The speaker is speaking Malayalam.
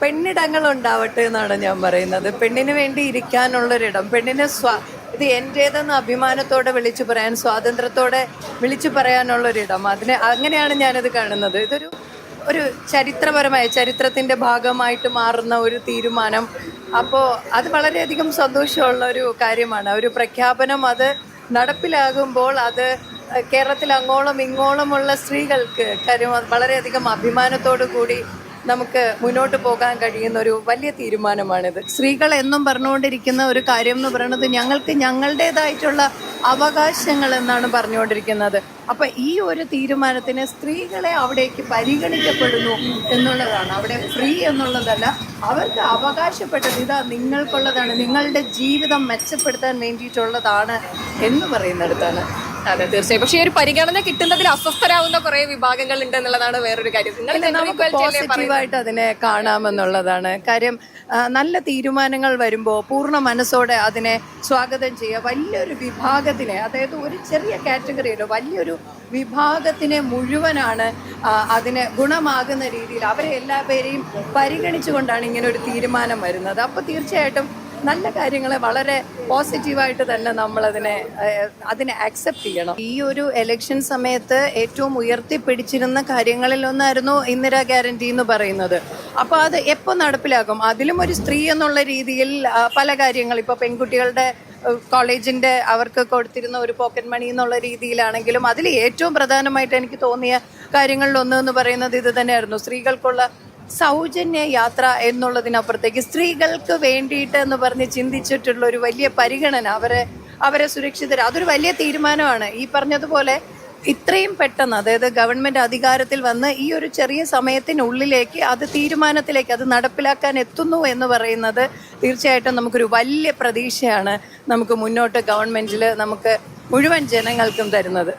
പെണ്ണിടങ്ങൾ ഉണ്ടാവട്ടെ എന്നാണ് ഞാൻ പറയുന്നത്. പെണ്ണിന് വേണ്ടി ഇരിക്കാനുള്ളൊരിടം, ഇത് എൻ്റേതെന്ന് അഭിമാനത്തോടെ വിളിച്ചു പറയാൻ, സ്വാതന്ത്ര്യത്തോടെ വിളിച്ചു പറയാനുള്ളൊരിടം, അങ്ങനെയാണ് ഞാനത് കാണുന്നത്. ഒരു ചരിത്രപരമായ ചരിത്രത്തിൻ്റെ ഭാഗമായിട്ട് മാറുന്ന ഒരു തീരുമാനം. അപ്പോൾ അത് വളരെയധികം സന്തോഷമുള്ള ഒരു കാര്യമാണ്. ഒരു പ്രഖ്യാപനം അത് നടപ്പിലാകുമ്പോൾ അത് കേരളത്തിൽ അങ്ങോളം ഇങ്ങോളമുള്ള സ്ത്രീകൾക്ക് കാര്യം വളരെയധികം അഭിമാനത്തോടു കൂടി നമുക്ക് മുന്നോട്ട് പോകാൻ കഴിയുന്ന ഒരു വലിയ തീരുമാനമാണിത്. സ്ത്രീകൾ എന്നും പറഞ്ഞുകൊണ്ടിരിക്കുന്ന ഒരു കാര്യം എന്ന് പറയുന്നത് ഞങ്ങൾക്ക് ഞങ്ങളുടേതായിട്ടുള്ള അവകാശങ്ങൾ എന്നാണ് പറഞ്ഞുകൊണ്ടിരിക്കുന്നത്. അപ്പം ഈ ഒരു തീരുമാനത്തിന് സ്ത്രീകളെ അവിടേക്ക് പരിഗണിക്കപ്പെടുന്നു എന്നുള്ളതാണ്. അവിടെ ഫ്രീ എന്നുള്ളതല്ല, അവർക്ക് അവകാശപ്പെട്ടത് ഇതാ നിങ്ങൾക്കുള്ളതാണ്, നിങ്ങളുടെ ജീവിതം മെച്ചപ്പെടുത്താൻ വേണ്ടിയിട്ടുള്ളതാണ് എന്ന് പറയുന്നിടത്താണ്. അതെ, തീർച്ചയായും. പക്ഷേ ഒരു പരിഗണന കിട്ടുന്നതിൽ അസ്വസ്ഥരാകുന്ന കുറെ വിഭാഗങ്ങൾ ഉണ്ട് എന്നുള്ളതാണ് വേറൊരു കാര്യം. നമുക്ക് പോസിറ്റീവായിട്ട് അതിനെ കാണാമെന്നുള്ളതാണ് കാര്യം. നല്ല തീരുമാനങ്ങൾ വരുമ്പോൾ പൂർണ്ണ മനസ്സോടെ അതിനെ സ്വാഗതം ചെയ്യുക. വലിയൊരു വിഭാഗത്തിനെ, അതായത് ഒരു ചെറിയ കാറ്റഗറിയിലോ വലിയൊരു വിഭാഗത്തിനെ മുഴുവനാണ് അതിന് ഗുണമാകുന്ന രീതിയിൽ അവരെ എല്ലാവരെയും പരിഗണിച്ചുകൊണ്ടാണ് ഇങ്ങനെ ഒരു തീരുമാനം വരുന്നത്. അപ്പോൾ തീർച്ചയായിട്ടും നല്ല കാര്യങ്ങളെ വളരെ പോസിറ്റീവായിട്ട് തന്നെ നമ്മളതിനെ അക്സെപ്റ്റ് ചെയ്യണം. ഈ ഒരു ഇലക്ഷൻ സമയത്ത് ഏറ്റവും ഉയർത്തിപ്പിടിച്ചിരുന്ന കാര്യങ്ങളിൽ ഒന്നായിരുന്നു ഇന്ദിരാ ഗ്യാരണ്ടി എന്ന് പറയുന്നത്. അപ്പോൾ അത് എപ്പോൾ നടപ്പിലാക്കും? അതിലും ഒരു സ്ത്രീ എന്നുള്ള രീതിയിൽ പല കാര്യങ്ങൾ, ഇപ്പോൾ പെൺകുട്ടികളുടെ കോളേജിൻ്റെ അവർക്ക് കൊടുത്തിരുന്ന ഒരു പോക്കറ്റ് മണി എന്നുള്ള രീതിയിലാണെങ്കിലും അതിൽ ഏറ്റവും പ്രധാനമായിട്ട് എനിക്ക് തോന്നിയ കാര്യങ്ങളിലൊന്ന് പറയുന്നത് ഇത് തന്നെയായിരുന്നു. സ്ത്രീകൾക്കുള്ള സൗജന്യ യാത്ര എന്നുള്ളതിനപ്പുറത്തേക്ക് സ്ത്രീകൾക്ക് വേണ്ടിയിട്ട് എന്ന് പറഞ്ഞ് ചിന്തിച്ചിട്ടുള്ള ഒരു വലിയ പരിഗണന, അവരെ സുരക്ഷിതര, അതൊരു വലിയ തീരുമാനമാണ്. ഈ പറഞ്ഞതുപോലെ ഇത്രയും പെട്ടെന്ന്, അതായത് ഗവൺമെൻറ് അധികാരത്തിൽ വന്ന് ഈ ഒരു ചെറിയ സമയത്തിനുള്ളിലേക്ക് അത് തീരുമാനത്തിലേക്ക് അത് നടപ്പിലാക്കാൻ എത്തുന്നു എന്ന് പറയുന്നത് തീർച്ചയായിട്ടും നമുക്കൊരു വലിയ പ്രതീക്ഷയാണ് നമുക്ക് മുന്നോട്ട് ഗവൺമെൻറ്റിൽ നമുക്ക് മുഴുവൻ ജനങ്ങൾക്കും തരുന്നത്.